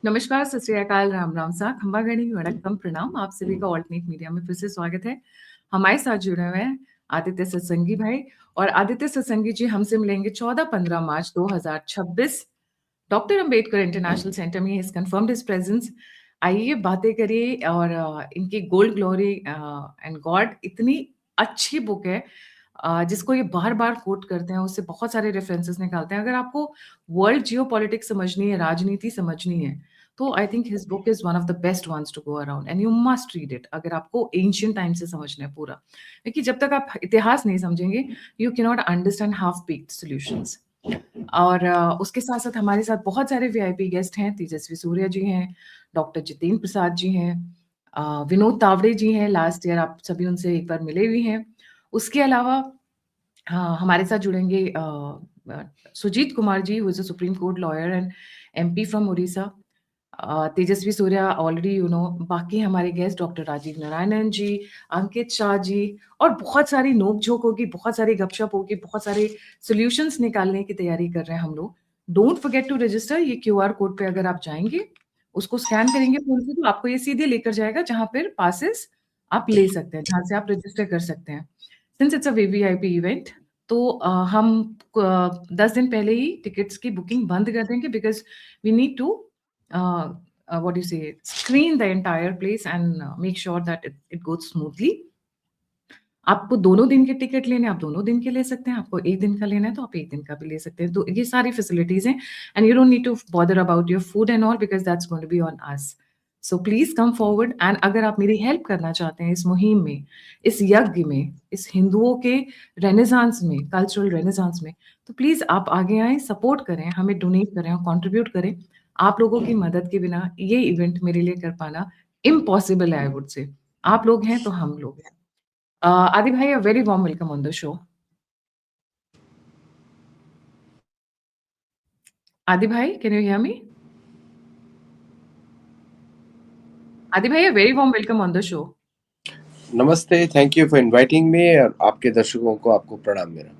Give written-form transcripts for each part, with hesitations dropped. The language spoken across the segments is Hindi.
नमस्कार, सत श्री अकाल, राम राम सा, खंबा घड़ी वड़कम प्रणाम। आप सभी का ऑल्टरनेट मीडिया में फिर से स्वागत है। हमारे साथ जुड़े हुए हैं आदित्य सत्संगी भाई और आदित्य सत्संगी जी हमसे मिलेंगे 14-15 मार्च 2026 डॉक्टर अंबेडकर इंटरनेशनल सेंटर में। Is confirmed his presence. आइए बातें करिए और इनकी गोल्ड ग्लोरी एंड गॉड इतनी अच्छी बुक है जिसको ये बार-बार कोट करते हैं, उससे बहुत सारे रेफरेंसेस निकालते हैं। अगर आपको वर्ल्ड जियोपॉलिटिक्स समझनी है, राजनीति समझनी है, तो I think his book is one of the best ones to go around and you must read it अगर आपको एंशिएंट टाइम से समझना है पूरा। क्योंकि जब तक आप इतिहास नहीं समझेंगे, you can not understand half baked solutions. और उसके साथ-साथ हमारे साथ बहुत सारे वीआईपी गेस्ट हैं। तेजस्वी सूर्या जी हैं, डॉक्टर जितेंद्र प्रसाद जी हैं, विनोद तावड़े जी हैं, लास्ट ईयर आप सभी उनसे एक बार मिले भी हैं। उसके अलावा हाँ, हमारे साथ जुड़ेंगे Sujeet Kumar ji, who is a Supreme Court lawyer and MP from Odisha. Tejasvi Surya already you know. बाकी हमारे गेस्ट डॉक्टर राजीव नारायणन जी, अंकित शाह जी और बहुत सारी नोक-झोंक होगी, बहुत सारी गपशप होगी, बहुत सारे सॉल्यूशंस निकालने की तैयारी कर रहे हैं हम लोग। Don't forget to register. ये क्यूआर कोड पे अगर आप जाएँगे, उसको स्कैन करेंगे फ़ोन से तो आपको ये सीधे लेकर जाएगा जहाँ पर पासेस आप ले सकते हैं, जहाँ से आप रजिस्टर कर सकते हैं। Since it's a VVIP event तो हम 10 दिन पहले ही टिकट्स की बुकिंग बंद कर देंगे because we need to what do you say, screen the entire place and make sure that it goes smoothly. आपको दोनों दिन के टिकट लेने हैं, आप दोनों दिन के ले सकते हैं। आपको 1 दिन का लेना है, तो आप 1 दिन का भी ले सकते हैं। तो ये सारी फैसिलिटीज़ हैं and you don't need to bother about your food and all because that's going to be on us. So please come forward एंड अगर आप मेरी हेल्प करना चाहते हैं इस मुहिम में, इस यज्ञ में, इस हिंदुओं के रेनेसांस में, कल्चरल रेनेसांस में, तो प्लीज़ आप आगे आएँ, सपोर्ट करें, हमें डोनेट करें और कंट्रीब्यूट करें। आप लोगों की मदद के बिना ये इवेंट मेरे लिए कर पाना इम्पॉसिबल है आई वुड से। आप लोग हैं तो हम लोग हैं। Adi bhai, a very warm welcome on the show. Adi bhai, can you hear me? Adi bhai, a very warm welcome on the show. नमस्ते, thank you for inviting me और आपके दर्शकों को आपको प्रणाम मेरा।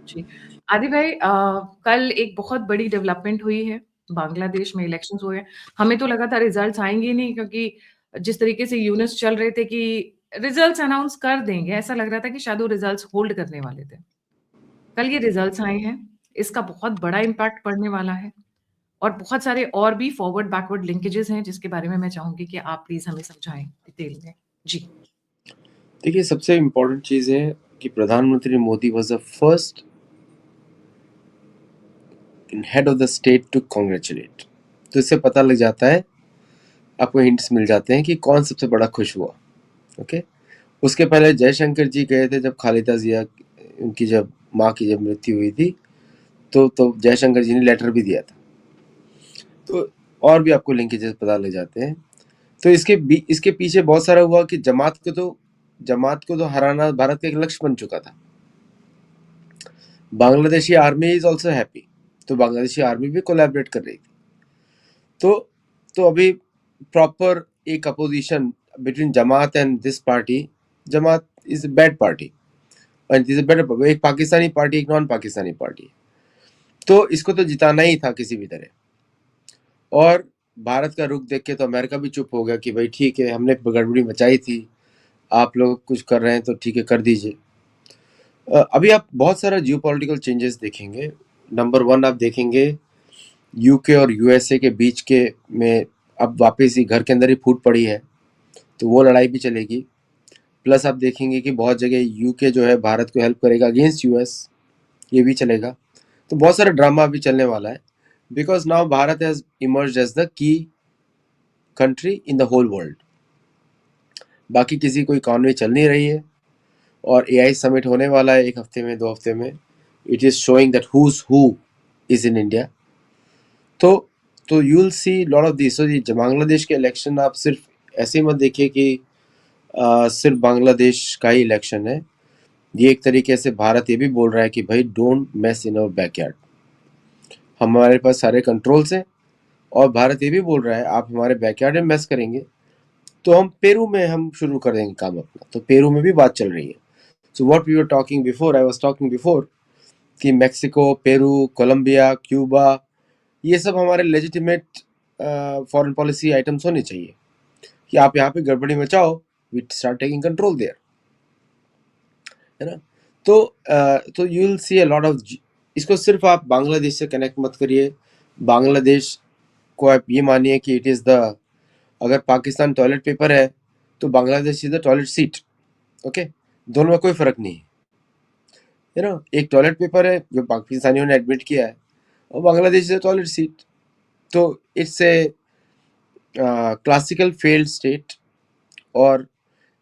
जी। आदि भाई कल एक बहुत बड़ी डेवलपमेंट हुई है, बांग्लादेश में इलेक्शंस हुए हैं। हमें तो लगा था रिजल्ट्स आएँगे ही नहीं क्योंकि जिस तरीके से यूनिस चल रहे थे कि रिजल्ट्स अनाउंस कर देंगे, ऐसा लग रहा था कि शायद वो रिजल्ट्स होल्ड करने वाले थे। कल ये रिजल्ट्स आए हैं, इसका बहुत बड़ा इम्पैक्ट पड़ने वाला है और बहुत सारे और भी फॉरवर्ड बैकवर्ड लिंकेजेस हैं जिसके बारे में मैं चाहूँगी कि आप प्लीज़ हमें समझाएँ डिटेल में। जी। देखिए, सबसे इम्पोर्टेंट चीज़ है कि प्रधानमंत्री Modi was the first head of the state to congratulate. तो इससे पता लग जाता है, आपको हिंट्स मिल जाते हैं कि कौन सबसे बड़ा खुश हुआ। ओके, उसके पहले जयशंकर जी गए थे जब खालिदा जिया उनकी जब माँ की जब मृत्यु हुई थी तो जयशंकर जी ने लेटर भी दिया था। तो और भी आपको लिंकेजेस पता लग जाते हैं। तो इसके पीछे बहुत सारा हुआ कि जमात को तो हराना भारत का एक लक्ष्य बन चुका था। Bangladeshi army is also happy, तो बांग्लादेशी आर्मी भी कोलैबोरेट कर रही थी। तो अभी प्रॉपर एक opposition between Jamaat and this party. Jamaat is a bad party and is a better, एक पाकिस्तानी पार्टी, एक नॉन पाकिस्तानी पार्टी। तो इसको तो जिताना ही था किसी भी तरह। और भारत का रुख देख के तो अमेरिका भी चुप हो गया कि भाई ठीक है, हमने गड़बड़ी मचाई थी, आप लोग कुछ कर रहे हैं तो ठीक है, कर दीजिए। अभी आप बहुत सारा जियोपॉलिटिकल चेंजेस देखेंगे। नंबर 1 आप देखेंगे यूके और यूएसए के बीच के में अब वापस ही घर के अंदर ही फूट पड़ी है, तो वो लड़ाई भी चलेगी। प्लस आप देखेंगे कि बहुत जगह यूके जो है भारत को हेल्प करेगा अगेंस्ट यूएस, ये भी चलेगा। तो बहुत सारा ड्रामा अभी चलने वाला है because now Bharat has emerged as the key country in the whole world. बाकी किसी को इकॉनमी चल नहीं रही है और एआई समिट होने वाला है 1 हफ्ते में 2 हफ्ते में। It is showing that who is in India. तो you will see lot of this. तो बांग्लादेश के इलेक्शन आप सिर्फ ऐसे मत देखिए कि सिर्फ बांग्लादेश का ही इलेक्शन है। ये एक तरीके से भारत ये भी बोल रहा है कि भाई don't mess in our backyard, हमारे पास सारे कंट्रोल्स हैं। और भारत ये भी बोल रहा है आप हमारे बैकयार्ड में मेस करेंगे तो हम पेरू में हम शुरू कर देंगे काम अपना। तो पेरू में भी बात चल रही है। So what we were talking before, I was talking before कि मेक्सिको, पेरू, कोलंबिया, क्यूबा, ये सब हमारे लेजिटिमेट फॉरेन पॉलिसी आइटम्स होने चाहिए कि आप यहाँ पे गड़बड़ी मचाओ, we start taking control there, है ना। तो you will see a lot of, इसको सिर्फ आप बांग्लादेश से कनेक्ट मत करिए। बांग्लादेश को आप ये मानिए कि इट इज़ द, अगर पाकिस्तान टॉयलेट पेपर है तो Bangladesh is the toilet seat. Okay, दोनों में कोई फर्क नहीं है, यू नो। एक टॉयलेट पेपर है जो पाकिस्तानियों ने एडमिट किया है, और Bangladesh is the toilet seat. तो it's a classical failed state, और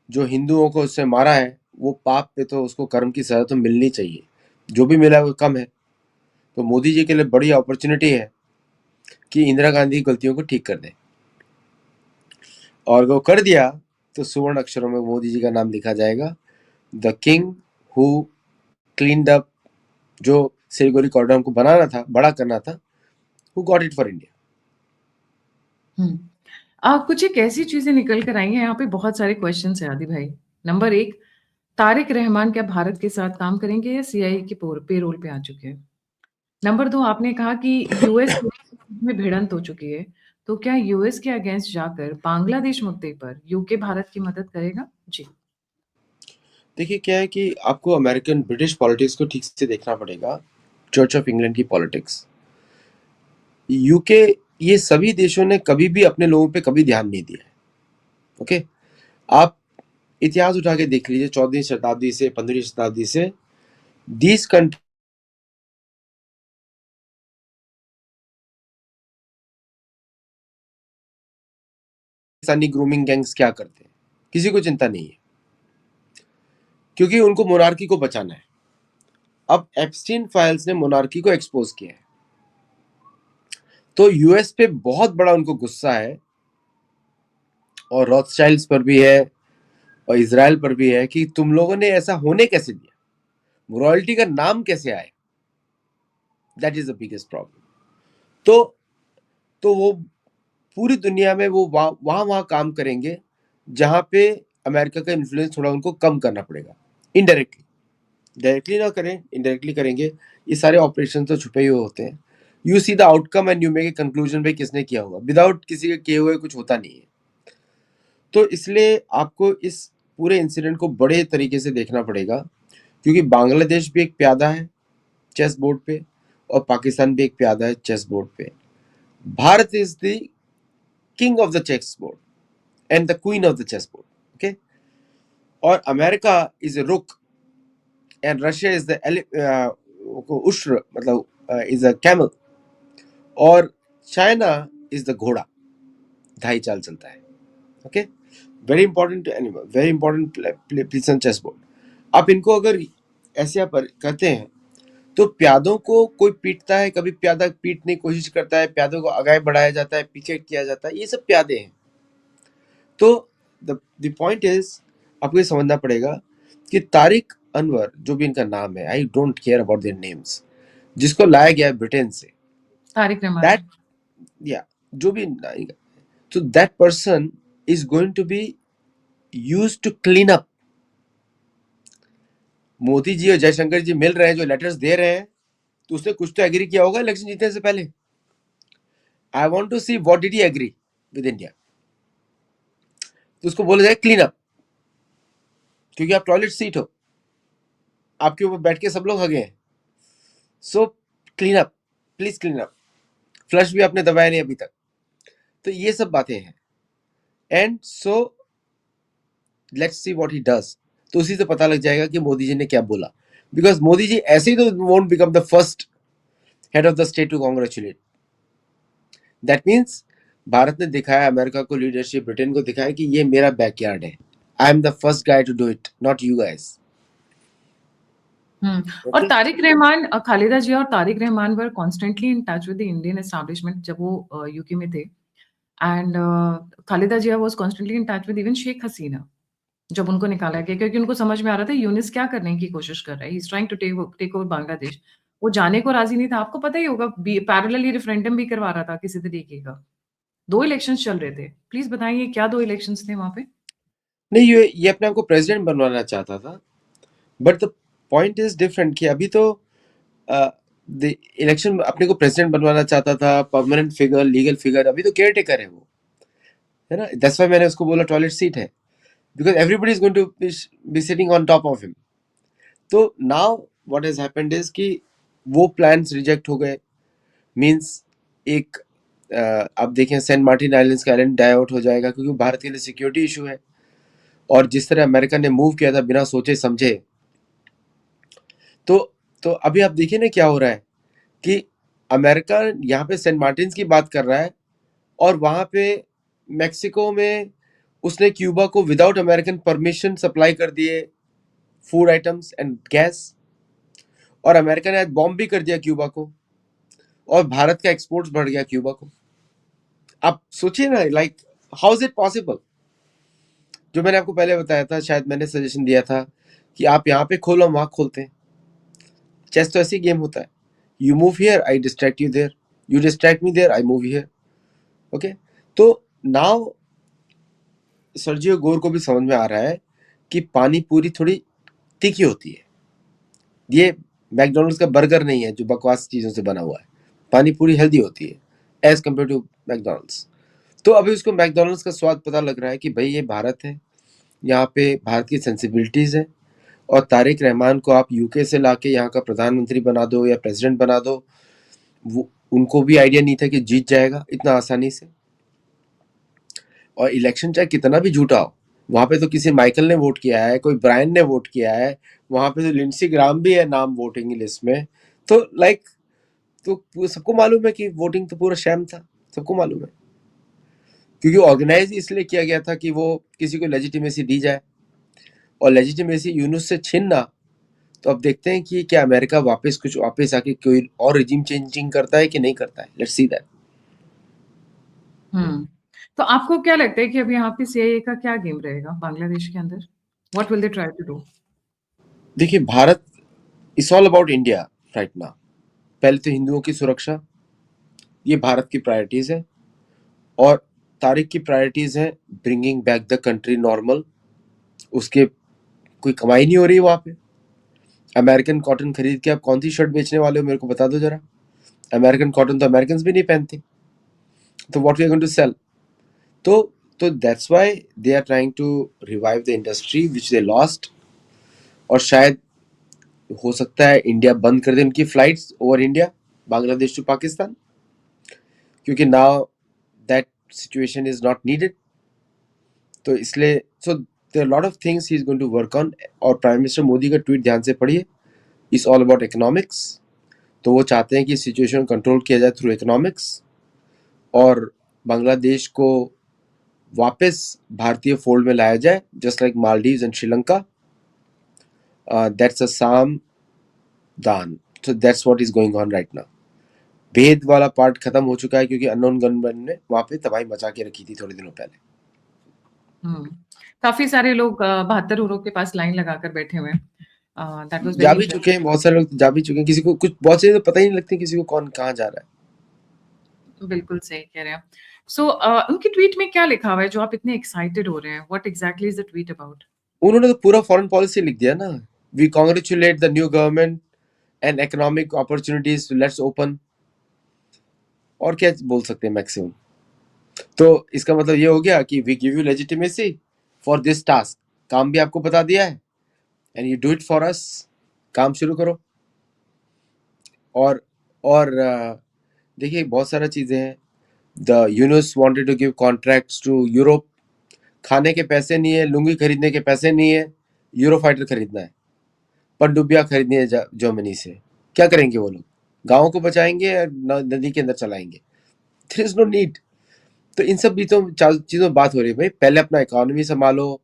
जो हिंदुओं को उसने मारा है वो पाप पे, तो उसको कर्म की सजा तो मिलनी चाहिए। जो भी मिला है वो कम है। तो मोदी जी के लिए बड़ी अपॉर्चुनिटी है कि इंदिरा गांधी की गलतियों को ठीक कर दें, और वो कर दिया तो सुवर्ण अक्षरों में मोदी जी का नाम लिखा जाएगा, the king who cleaned up, जो सिलीगुड़ी कॉरिडोर को बनाना था, बड़ा करना था, who got it for India. कुछ एक ऐसी चीजें निकल कर आई हैं, यहाँ पे बहुत सारे क्वेश्चन है आदि भाई। नंबर 1, तारिक रहमान क्या भारत के साथ काम करेंगे या सीआईए के पेरोल पे आ चुके हैं? नंबर 2, आपने कहा कि यूएस में भिड़ंत हो चुकी है, तो क्या यूएस के अगेंस्ट जाकर बांग्लादेश मुद्दे पर यूके भारत की मदद करेगा? जी। देखिए क्या है कि आपको अमेरिकन ब्रिटिश पॉलिटिक्स को ठीक से देखना पड़ेगा, चर्च ऑफ इंग्लैंड की पॉलिटिक्स, यूके, ये सभी देशों ने कभी भी अपने लोगों पे कभी ध्यान नहीं दिया है। ओके, आप इतिहास उठा के देख लीजिए, 14वीं शताब्दी से 15वीं शताब्दी से these country Pakistani grooming gangs क्या करते हैं, किसी को चिंता नहीं है, क्योंकि उनको मोनार्की को बचाना है। अब एप्स्टीन फाइल्स ने मोनार्की को एक्सपोज किया है, तो यूएस पे बहुत बड़ा उनको गुस्सा है, और रॉथस्चाइल्ड्स पर भी है, और इजराइल पर भी है, कि तुम लोगों ने ऐसा होने कैसे दिया, रॉयल्टी का नाम कैसे आया। That is the biggest problem. तो वो पूरी दुनिया में वो वहां काम करेंगे जहां पे अमेरिका का इन्फ्लुएंस थोड़ा उनको कम करना पड़ेगा, इनडायरेक्टली। डायरेक्टली ना करें, इनडायरेक्टली करेंगे। ये सारे ऑपरेशन तो छुपे हुए होते हैं। You see the outcome and you make a conclusion भाई किसने किया होगा, विदाउट किसी के किए हुए कुछ होता नहीं है। तो इसलिए आपको इस पूरे इंसिडेंट को बड़े तरीके से देखना पड़ेगा, क्योंकि बांग्लादेश भी एक प्यादा है चेस बोर्ड पे, और पाकिस्तान भी एक प्यादा है चेस बोर्ड पे। Bharat is the king of the chess board and the queen of the chess board. Okay, और America is a rook, and Russia is the उष्ट्र, मतलब इज अ कैमल, और चाइना इज द घोड़ा, ढाई चाल चलता है। Okay, very important animal, very important place on chess board. आप इनको अगर ऐसे आप करते हैं तो प्यादों को कोई पीटता है, कभी प्यादा पीटने की कोशिश करता है, प्यादों को आगे बढ़ाया जाता है, पीछे किया जाता है, ये सब प्यादे हैं। तो द पॉइंट इज, आपको ये समझना पड़ेगा कि तारिक अनवर, जो भी इनका नाम है, I don't care about their names, जिसको लाया गया है ब्रिटेन से, तारिक रहमान। दैट, या जो भी, तो that person is going to be used to clean up. Modi ji और जयशंकर जी मिल रहे हैं, जो लेटर्स दे रहे हैं, तो उसने कुछ तो एग्री किया होगा इलेक्शन जीतने से पहले। I want to see what did he agree with India. तो उसको बोला जाए क्लीन अप, क्योंकि आप टॉयलेट सीट हो, आपके ऊपर बैठ के सब लोग हगे हैं। So clean up, please clean up. Flush भी आपने दबाया नहीं अभी तक। तो ये सब बातें हैं, and so let's see what he does. तो उसी से पता लग जाएगा कि मोदी जी ने क्या बोला, बिकॉज मोदी जी ऐसे ही तो won't become the first head of the state to congratulate. That means Bharat ने दिखाया अमेरिका को लीडरशिप, ब्रिटेन को दिखाया कि ये मेरा बैकयार्ड है, I am the first guy to do it, not you guys. और तारिक रहमान, खालिदा जिया और Tarique Rahman were constantly in touch with the Indian establishment जब वो यूके में थे, and Khaleda Zia was constantly in touch with even Sheikh Hasina जब उनको निकाला गया, क्योंकि उनको समझ में आ रहा था यूनिस क्या करने की कोशिश कर रहा है, he is trying to take over Bangladesh. वो जाने को राजी नहीं था, आपको पता ही होगा, पैरेलली रेफरेंडम भी करवा रहा था किसी तरीके का। 2 इलेक्शंस चल रहे थे। प्लीज बताइए क्या 2 इलेक्शंस थे वहां पे? नहीं, ये अपने आप को प्रेसिडेंट बनवाना चाहता था, but the point is different कि अभी तो इलेक्शन अपने को प्रेसिडेंट बनवाना चाहता था, परमानेंट फिगर, लीगल फिगर, अभी तो केयर टेकर है वो, है ना। दैट्स व्हाई मैंने उसको बोला टॉयलेट सीट है, because everybody is going to be sitting on top of him. तो now what has happened is कि वो प्लान्स रिजेक्ट हो गए, मींस एक अब देखें सेंट मार्टिन आइलैंड्स का आइलैंड डाइवर्ट हो जाएगा, क्योंकि भारत के लिए सिक्योरिटी इशू है। और जिस तरह अमेरिका ने मूव किया था बिना सोचे समझे, तो तो अभी आप देखिए ना क्या हो रहा है कि अमेरिका यहाँ पे सेंट मार्टिन की बात कर रहा है, और वहां पे मेक्सिको में उसने क्यूबा को विदाउट अमेरिकन परमिशन सप्लाई कर दिए फूड आइटम्स एंड गैस, और अमेरिका ने आज बॉम्ब भी कर दिया क्यूबा को, और भारत का एक्सपोर्ट्स बढ़ गया क्यूबा को। आप सोचिए ना, like how is it possible. जो मैंने आपको पहले बताया था, शायद मैंने सजेशन दिया था कि आप यहाँ पे खोलो, वहां खोलते हैं। चेस तो ऐसी गेम होता है, you move here I distract you there, you distract me there I move here. Okay, तो नाउ सर्जियो गोर को भी समझ में आ रहा है कि पानी पूरी थोड़ी तीखी होती है, ये मैकडोनल्ड्स का बर्गर नहीं है जो बकवास चीजों से बना हुआ है, पानी पूरी हेल्दी होती है एज कम्पेयर टू मैकडोनल्ड्स। तो अभी उसको मैकडोनल्ड्स का स्वाद पता लग रहा है कि भाई ये भारत है, यहाँ पे भारत की सेंसिबिलिटीज है, और तारिक रहमान को आप यूके से लाके यहाँ का प्रधानमंत्री बना दो या प्रेसिडेंट बना दो, वो उनको भी आइडिया नहीं था कि जीत जाएगा इतना आसानी से। और इलेक्शन चाहे कितना भी झूठा हो, वहां पे तो किसी माइकल ने वोट किया है, कोई ब्रायन ने वोट किया है, वहां पे तो लिंडसी ग्राम भी है नाम वोटिंग लिस्ट में। तो लाइक, तो सबको मालूम है कि वोटिंग तो पूरा शैम था, सबको मालूम है, क्योंकि ऑर्गेनाइज इसलिए किया गया था कि वो किसी को लेजिटिमेसी दी जाए, और लेजिटिमेसी यूनुस से छीनना। तो अब देखते हैं कि क्या अमेरिका वापस आके कोई और रिजीम चेंजिंग करता है कि नहीं करता है। Let's see that. तो आपको क्या लगता है कि अब यहाँ पे सीएए का क्या गेम रहेगा बांग्लादेश के अंदर? What will they try to do? देखिए, Bharat is all about India right now. पहले तो हिंदुओं की सुरक्षा, ये भारत की प्रायोरिटीज है, और तारिक की प्रायोरिटीज है bringing back the country normal. उसके कोई कमाई नहीं हो रही वहां पे। अमेरिकन कॉटन खरीद के आप कौन सी शर्ट बेचने वाले हो, मेरे को बता दो जरा। अमेरिकन कॉटन तो अमेरिकन भी नहीं पहनते, तो what we are going to sell. तो तो that's why they are trying to revive the industry which they lost. और शायद हो सकता है इंडिया बंद कर दे उनकी flights over India, Bangladesh to Pakistan, क्योंकि now that situation is not needed. तो इसलिए so there lot of things he is going to work on. और प्राइम मिनिस्टर मोदी का ट्वीट ध्यान से पढ़िए, इज ऑल अबाउट इकोनॉमिक्स। तो वो चाहते हैं कि सिचुएशन कंट्रोल किया जाए थ्रू इकोनॉमिक्स, और बांग्लादेश को वापस भारतीय फोल्ड में लाया जाए, just like Maldives and Sri Lanka. That's a साम दान। So that's what is going on right now. भेद वाला पार्ट खत्म हो चुका है, क्योंकि अननोन गनमैन ने वहां पे तबाही मचा के रखी थी थोड़े दिनों पहले। काफी सारे लोग 72 उरों के पास लाइन लगाकर बैठे हुए हैं। दैट वाज जा वेरी भी चुके हैं, बहुत सारे लोग जा भी चुके हैं, किसी को कुछ बहुत चीजें तो पता ही नहीं लगती किसी को कौन कहाँ जा रहा है। बिल्कुल सही कह रहे हैं। सो उनके ट्वीट में क्या लिखा हुआ है जो आप इतने एक्साइटेड हो रहे हैं? What exactly is the tweet about? उन्होंने तो पूरा फॉरेन पॉलिसी लिख दिया ना। We congratulate the new government and economic opportunities let's open. और क्या बोल सकते हैं मैक्सिमम। तो इसका मतलब ये हो गया कि we give you legitimacy for this task. काम भी आपको बता दिया है, and you do it for us. काम शुरू करो। और देखिए, बहुत सारा चीजें हैं। The Yunus wanted to give contracts to Europe. खाने के पैसे नहीं है, लुंगी खरीदने के पैसे नहीं है, यूरो फाइटर खरीदना है, पनडुब्बियां खरीदनी है जर्मनी से। क्या करेंगे वो लोग? गाँव को बचाएंगे या नदी के अंदर चलाएंगे? There is no need. तो इन सब चीजों में बात हो रही है, भाई पहले अपना इकोनॉमी संभालो।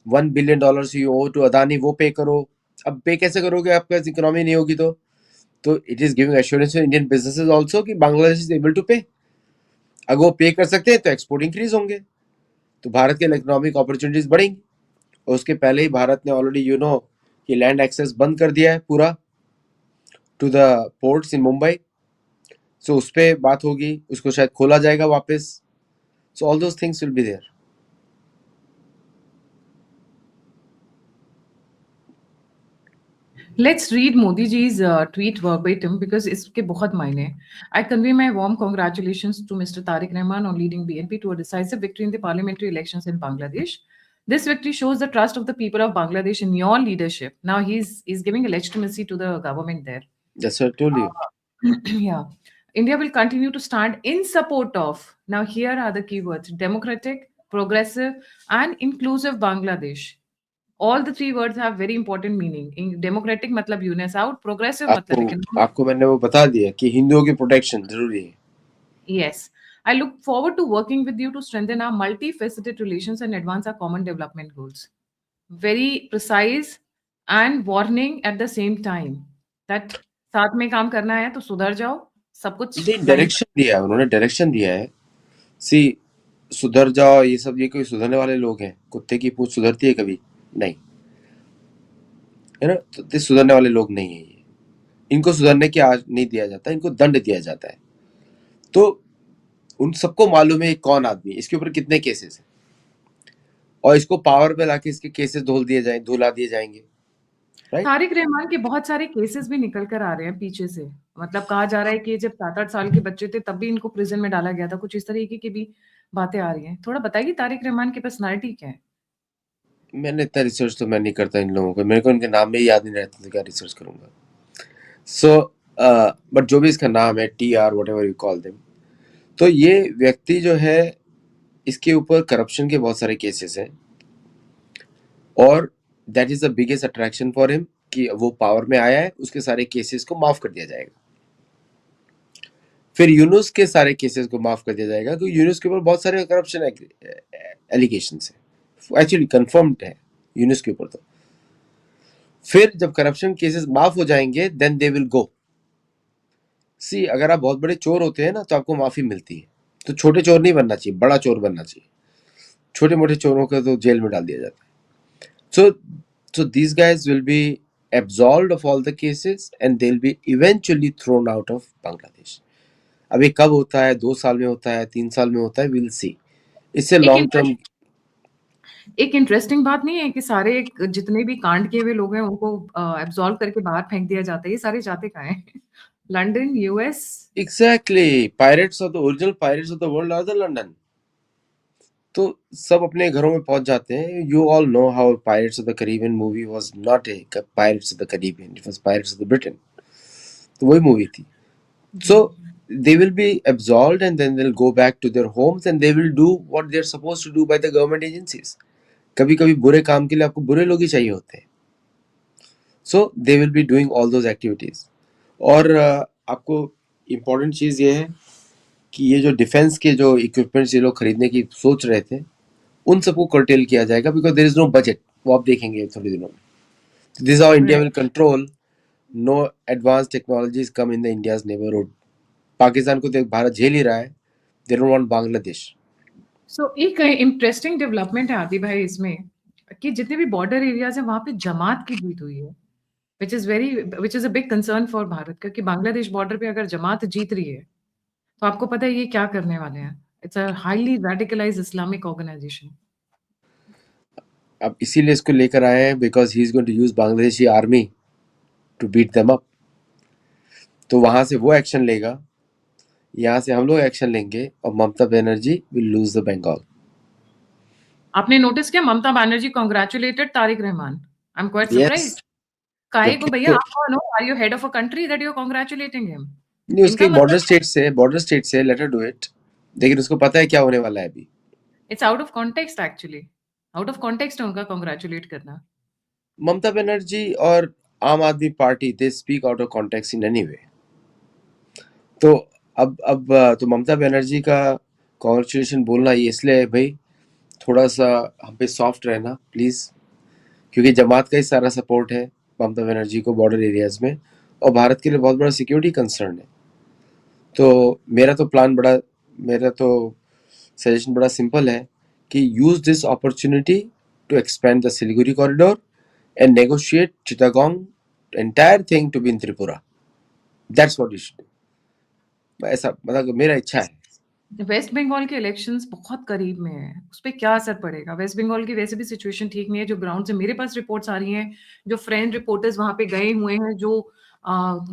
$1 billion you owe to Adani, वो पे करो। अब पे कैसे करोगे, आपके पास इकोनॉमी नहीं होगी तो it is giving assurance to Indian businesses also कि बांग्लादेश इज एबल टू पे। अगर वो पे कर सकते हैं तो एक्सपोर्ट इंक्रीज होंगे, तो भारत के इकोनॉमिक अपॉर्चुनिटीज बढ़ेंगी। और उसके पहले ही भारत ने ऑलरेडी कि लैंड एक्सेस बंद कर दिया है पूरा to the ports in Mumbai. So उस पर बात होगी, उसको शायद खोला जाएगा वापस। So all those things will be there. Let's read Modi ji's tweet verbatim because इसके बहुत मायने हैं. I convey my warm congratulations to Mr. Tariq Rahman on leading BNP to a decisive victory in the parliamentary elections in Bangladesh. This victory shows the trust of the people of Bangladesh in your leadership. Now he's giving a legitimacy to the government there. That's what I told you. Yeah. India will continue to stand in support of, now here are the keywords, democratic, progressive, and inclusive Bangladesh. All the three words have very important meaning. In democratic मतलब यूनेस आउट, progressive मतलब economic. आपको मैंने वो बता दिया कि हिंदुओं की प्रोटेक्शन जरूरी है. Yes. I look forward to working with you to strengthen our multifaceted relations and advance our common development goals. Very precise and warning at the same time. That साथ में काम करना है तो सुधर जाओ, सब कुछ नहीं, डायरेक्शन दिया है उन्होंने, डायरेक्शन दिया है. सी, सुधर जाओ, ये सब, ये कोई सुधरने वाले लोग हैं? कुत्ते की पूंछ सुधरती है कभी? नहीं, है ना. तो ये सुधरने वाले लोग नहीं है. ये इनको सुधरने की आज नहीं दिया जाता, इनको दंड दिया जाता है. तो उन सबको मालूम है कौन आदमी, इसके ऊपर कितने केसेस हैं, और इसको पावर पे लाके इसके केसेस धुला दिए जाएंगे. तारिक रहमान के बहुत सारे केसेस भी निकल कर आ रहे हैं पीछे से. मतलब कहा जा रहा है कि जब 7-8 साल के बच्चे थे तब भी इनको प्रिजन में डाला गया था. कुछ इस तरीके की भी बातें आ रही हैं. थोड़ा बताइए तारिक रहमान की पर्सनालिटी क्या है? मैंने इतना रिसर्च तो मैं नहीं करता इन लोगों को, मेरे को इनके नाम में ही याद नहीं रहता तो क्या रिसर्च करूंगा. सो बट जो भी इसका नाम है, TR what ever you call them, तो ये व्यक्ति जो है, इसके ऊपर करप्शन के बहुत सारे केसेस हैं, और that is the biggest attraction for him कि वो पावर में आया है, उसके सारे केसेस को माफ कर दिया जाएगा. फिर यूनुस के सारे केसेस को माफ कर दिया जाएगा क्योंकि यूनुस के ऊपर बहुत सारे करप्शन एलिगेशन है, एक्चुअली कंफर्म्ड है यूनुस के ऊपर. तो फिर जब करप्शन केसेस माफ हो जाएंगे देन दे विल गो. सी, अगर आप बहुत बड़े चोर होते हैं ना तो आपको माफी मिलती है. तो छोटे चोर नहीं बनना चाहिए, बड़ा चोर बनना चाहिए. छोटे मोटे चोरों को तो जेल में डाल दिया जाता है. So these guys will be absolved of all the cases and they'll be eventually thrown out of Bangladesh. अभी कब होता है, 2 साल में होता है, 3 साल में होता है, we'll see. इससे लॉन्ग टर्म. एक इंटरेस्टिंग बात नहीं है कि सारे जितने भी कांड किए हुए लोग हैं उनको एब्सॉल्व करके बाहर फेंक दिया जाता है. ये सारे जाते कहाँ हैं? London, US. Exactly. Pirates of the original pirates of the world are the London. तो सब अपने घरों में पहुंच जाते हैं. You all know how Pirates of the Caribbean movie was not a Pirates of the Caribbean, it was Pirates of the Britain. तो वही मूवी थी. So they will be absolved and then they'll go back to their homes and they will do what they're supposed to do by the government agencies. कभी कभी बुरे काम के लिए आपको बुरे लोग ही चाहिए होते हैं. So they will be doing all those activities. और आपको इम्पोर्टेंट चीज़ ये है कि ये जो डिफेंस के जो इक्विपमेंट्स ये लोग खरीदने की सोच रहे थे, उन सबको कर्टेल किया जाएगा because there is no budget. वो आप देखेंगे थोड़े दिनों में. This how India will control. No advance technologies come in the India's neighbourhood. Pakistan को तो भारत झेल ही रहा है. They don't want Bangladesh. So एक इंटरेस्टिंग डेवलपमेंट है आदि भाई इसमें कि जितने भी बॉर्डर एरियाज हैं वहां पे जमात की जीत हुई है, which is a big concern for Bharat, क्योंकि बांग्लादेश बॉर्डर पे अगर जमात जीत रही है तो आपको पता है ये क्या करने वाले हैं. It's a highly radicalised Islamic organisation. अब इसीलिए इसको लेकर आए हैं because he is going to use Bangladeshi army to beat them up. तो वहां से वो एक्शन लेगा, यहाँ से हम लोग एक्शन लेंगे, और Mamata Banerjee will lose the Bengal. आपने नोटिस किया Mamata Banerjee congratulated Tarique Rahman. I am quite surprised. काहे को भैया, आप कौन हो? Are you head of a country that you are congratulating him? नहीं, उसके बॉर्डर स्टेट से लेट हर डू इट. लेकिन उसको पता है क्या होने वाला है अभी. It's out of context actually. Out of context है उनका कांग्रेचुलेट करना. ममता बनर्जी और आम आदमी party they speak out of context in any way. तो अब तो ममता बनर्जी का कॉन्ग्रेचुलेशन बोलना ये इसलिए है भाई, थोड़ा सा हम पे सॉफ्ट रहना प्लीज, क्योंकि जमात का ही सारा सपोर्ट है ममता बनर्जी को बॉर्डर एरियाज में, और भारत के लिए बहुत बड़ा सिक्योरिटी कंसर्न है. तो मेरा तो सजेशन बड़ा सिंपल है कि use this opportunity to expand the Siliguri corridor and negotiate Chittagong entire thing to be in Tripura. That's what you should do. ऐसा मतलब मेरा इच्छा है. वेस्ट बंगाल के इलेक्शंस बहुत करीब में है, उस पे क्या असर पड़ेगा? वेस्ट बंगाल की वैसे भी सिचुएशन ठीक नहीं है, जो ग्राउंड से मेरे पास रिपोर्ट्स आ रही हैं, जो फ्रेंड रिपोर्टर्स वहाँ पे गए हुए हैं, जो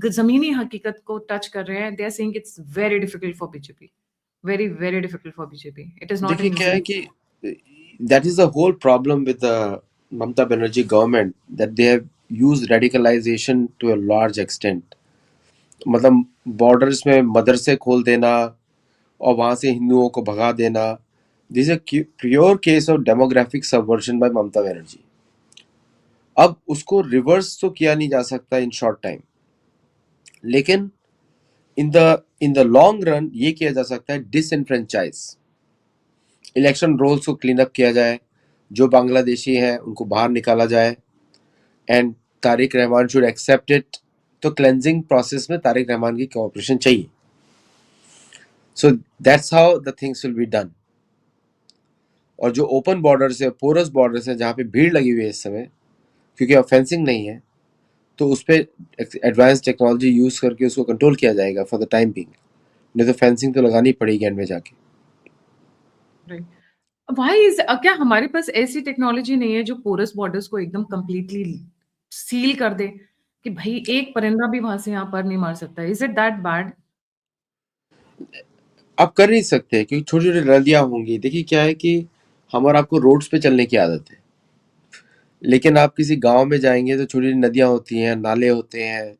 ज़मीनी हकीकत को टच कर रहे हैं, they are saying it's very difficult for BJP, very, very difficult for BJP. It is not देखिए एन क्या है ईज़ी। कि that is the whole problem with the Mamata Banerjee government, that they have used radicalization to a large extent. मतलब बॉर्डर्स में मदरसे खोल देना और वहां से हिंदुओं को भगा देना, this is pure case of demographic subversion by Mamata Banerjee. अब उसको रिवर्स तो किया नहीं जा सकता इन शॉर्ट टाइम, लेकिन इन द लॉन्ग रन ये किया जा सकता है, डिसइनफ्रेंचाइज, इलेक्शन रोल्स को क्लीन अप किया जाए, जो बांग्लादेशी हैं उनको बाहर निकाला जाए, and Tarik Rahman should accept it. तो क्लेंजिंग प्रोसेस में तारिक रहमान की कोऑपरेशन चाहिए। So that's how the things will be done. और जो ओपन बॉर्डर्स है, पोरस बॉर्डर्स है, जहाँ पे भीड़ लगी हुई है इस समय, क्योंकि ऑफेंसिंग नहीं है, तो उस पर एडवांस टेक्नोलॉजी यूज करके उसको कंट्रोल किया जाएगा फॉर द टाइम बिंग। नहीं तो फेंसिंग तो लगानी पड़ेगी एंड में जाके। राइट। व्हाई इज़ क्या हमारे पास ऐसी टेक्नोलॉजी नहीं है जो पोरस बॉर्डर्स को एकदम कंप्लीटली सील कर दे, कि भई एक परिंदा भी वहाँ से यहाँ पर नहीं मार सकता? Is it that bad? आप कर नहीं सकते, क्योंकि छोटी छोटी नदियां होंगी। देखिए क्या है कि हम और आपको रोड्स पे चलने की आदत है, लेकिन आप किसी गांव में जाएंगे तो छोटी छोटी नदियां होती हैं, नाले होते हैं,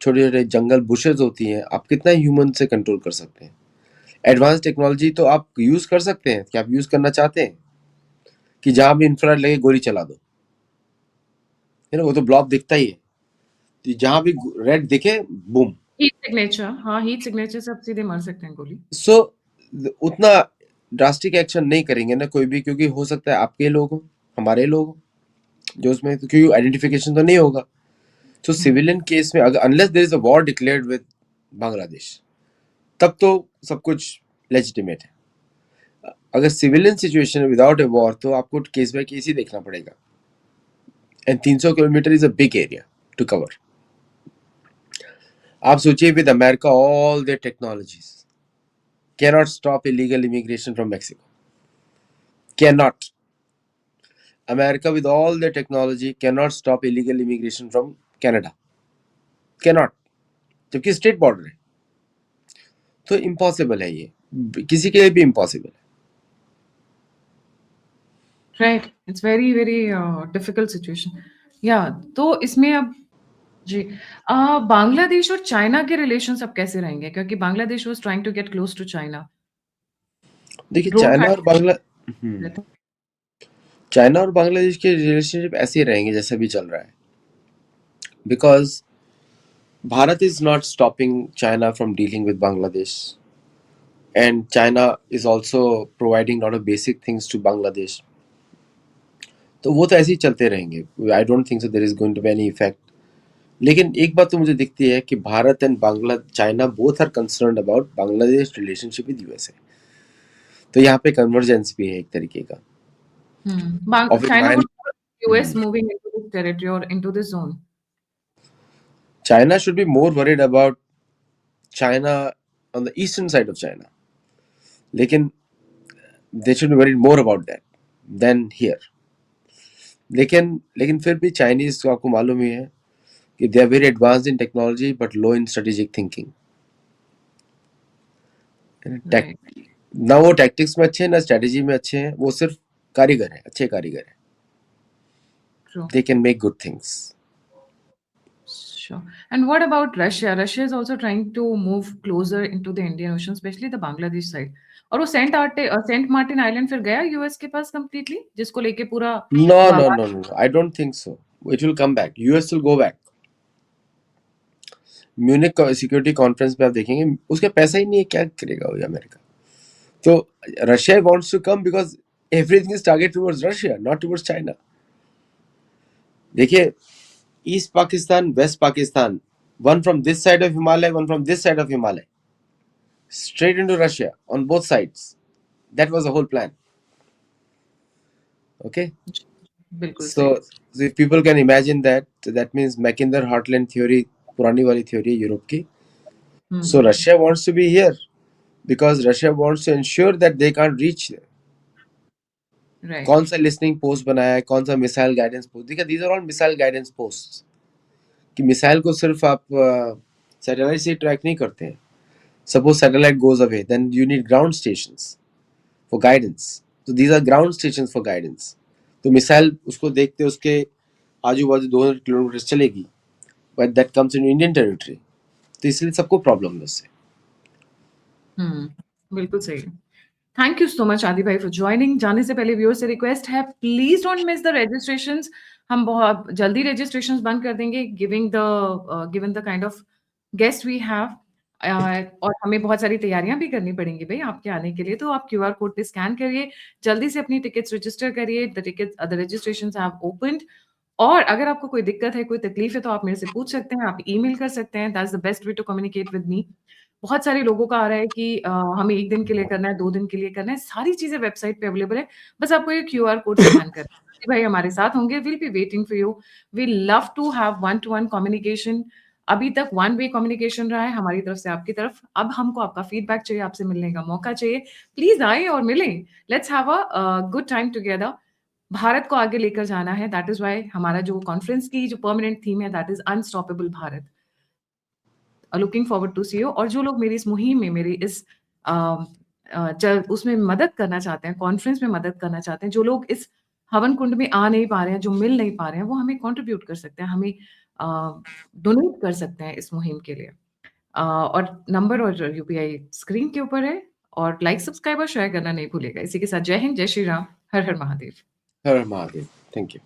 छोटे छोटे जंगल बुशेज होती हैं। आप कितना ह्यूमन से कंट्रोल कर सकते हैं? एडवांस टेक्नोलॉजी तो आप यूज कर सकते हैं, क्या आप यूज करना चाहते हैं कि जहां भी इंफ्रारेड लगे गोली चला दो? है ना, वो तो ब्लॉब दिखता ही है, तो जहां भी रेड दिखे बूम। हीट सिग्नेचर, हाँ, हीट सिग्नेचर से आप सीधे मार सकते हैं गोली। सो उतना ड्रास्टिक एक्शन नहीं करेंगे ना कोई भी, क्योंकि हो सकता है आपके लोग हो, हमारे लोग हो, जो उसमें तो क्योंकि आइडेंटिफिकेशन तो नहीं होगा। तो हुँ, सिविलियन केस में अगर unless there is a war declared with Bangladesh, तब तो सब कुछ लेजिटिमेट है। अगर सिविलियन सिचुएशन है विदाउट ए वॉर, तो आपको केस बाय केस ही देखना पड़ेगा, and 300 kilometre is a big area to cover. आप सोचिए, with America all their technologies cannot stop illegal immigration from Mexico, cannot. America with all their technology cannot stop illegal immigration from Canada, cannot, जबकि स्ट्रेट बॉर्डर है। तो इम्पॉसिबल है ये, किसी के लिए भी इम्पॉसिबल है। Right, it's very, very difficult situation. या तो इसमें अब जी बांग्लादेश और चाइना के रिलेशंस अब कैसे रहेंगे? क्योंकि Bangladesh was trying to get close to China. देखिए ड्रोन हम्म, रहता चाइना और बांग्लादेश के रिलेशनशिप ऐसे ही रहेंगे जैसे भी चल रहा है, because Bharat is not stopping China from dealing with Bangladesh, and China is also providing lot of basic things to Bangladesh. तो वो तो ऐसे ही चलते रहेंगे। I don't think so there is going to be any effect. लेकिन एक बात तो मुझे दिखती है कि Bharat and Bangla China both are concerned about Bangladesh relationship with USA. तो यहाँ पे कन्वर्जेंस भी है एक तरीके का। बांग of China environment, would US moving into this territory or into this zone. China should be more worried about China on the eastern side of China, लेकिन they should be worried more about that than here. लेकिन लेकिन फिर भी चाइनीज तो आपको मालूम ही है कि they are very advanced in technology but low in strategic thinking. Right. ना वो टैक्टिक्स में अच्छे हैं, ना स्ट्रेटेजी में अच्छे हैं, वो सिर्फ कारीगर है, अच्छे कारीगर है। True. They can make good things. Sure. And what about Russia? Russia is also trying to move closer into the Indian Ocean, especially the Bangladesh side. और वो सेंट मार्टिन आइलैंड फिर गया यूएस के पास कंप्लीटली, जिसको लेके पूरा नो नो वादा। No no, I don't think so. It will come back, US will go back. Munich security conference पे आप देखेंगे, उसका पैसा ही नहीं है, क्या करेगा वो अमेरिका? तो Russia wants to come because everything is target towards Russia, not towards China. देखिए, east Pakistan, west Pakistan, one from this side of Himalaya, one from this side of Himalaya, straight into Russia on both sides. That was the whole plan. Okay, बिल्कुल सही। so if people can imagine that, that means Mackinder Heartland theory, पुरानी वाली theory है यूरोप की। So hmm Russia wants to be here, because Russia wants to ensure that they can't reach there. Right कौन सा लिसनिंग पोस्ट बनाया है, कौन सा मिसाइल गाइडेंस पोस्ट, देखिए these are all missile guidance post, कि मिसाइल को सिर्फ आप सैटेलाइट से ट्रैक नहीं करते हैं. Suppose satellite goes away, then you need ground stations for guidance. तो these are ground stations for guidance. तो मिसाइल उसको देखते उसके आजू बाजू 200 किलोमीटर चलेगी, but that comes in Indian territory. तो इसलिए सबको प्रॉब्लम है उससे. बिल्कुल सही. थैंक यू सो मच आदि भाई फॉर ज्वाइनिंग. जाने से पहले व्यूअर से रिक्वेस्ट है, please don't miss the registrations. हम बहुत जल्दी रजिस्ट्रेशंस बंद कर देंगे given the kind of guest we have. और हमें बहुत सारी तैयारियां भी करनी पड़ेंगी भाई आपके आने के लिए. तो आप क्यूआर कोड पे स्कैन करिए, जल्दी से अपनी टिकट्स रजिस्टर करिए. The registrations have opened. और अगर आपको कोई दिक्कत है, कोई तकलीफ है, तो आप मेरे से पूछ सकते हैं, आप ईमेल कर सकते हैं. That's the best way to communicate with me. बहुत सारे लोगों का आ रहा है कि हमें 1 दिन के लिए करना है, 2 दिन के लिए करना है. सारी चीज़ें वेबसाइट पे अवेलेबल है. बस आपको ये क्यूआर कोड स्कैन करना है. आदि भाई हमारे साथ होंगे. We will be waiting for you. We love to have one to one communication. अभी तक वन वे कम्युनिकेशन रहा है हमारी तरफ से आपकी तरफ. अब हमको आपका फीडबैक चाहिए, आपसे मिलने का मौका चाहिए. प्लीज़ आइए और मिलें. Let's have a good time together. Bharat को आगे लेकर जाना है. दैट इज़ व्हाई हमारा जो कॉन्फ्रेंस की जो परमानेंट थीम है, that is unstoppable Bharat. Looking forward to see you. और जो लोग मेरी इस मुहिम में, मेरी इस उसमें मदद करना चाहते हैं, कॉन्फ्रेंस में मदद करना चाहते हैं, जो लोग इस हवन कुंड में आ नहीं पा रहे हैं, जो मिल नहीं पा रहे हैं, वो हमें कंट्रीब्यूट कर सकते हैं, हमें डोनेट कर सकते हैं इस मुहिम के लिए. और नंबर और यूपीआई स्क्रीन के ऊपर है. और लाइक, सब्सक्राइब और शेयर करना नहीं भूलिएगा. इसी के साथ जय हिंद, जय श्री राम, हर हर महादेव. हर हर महादेव. Thank you.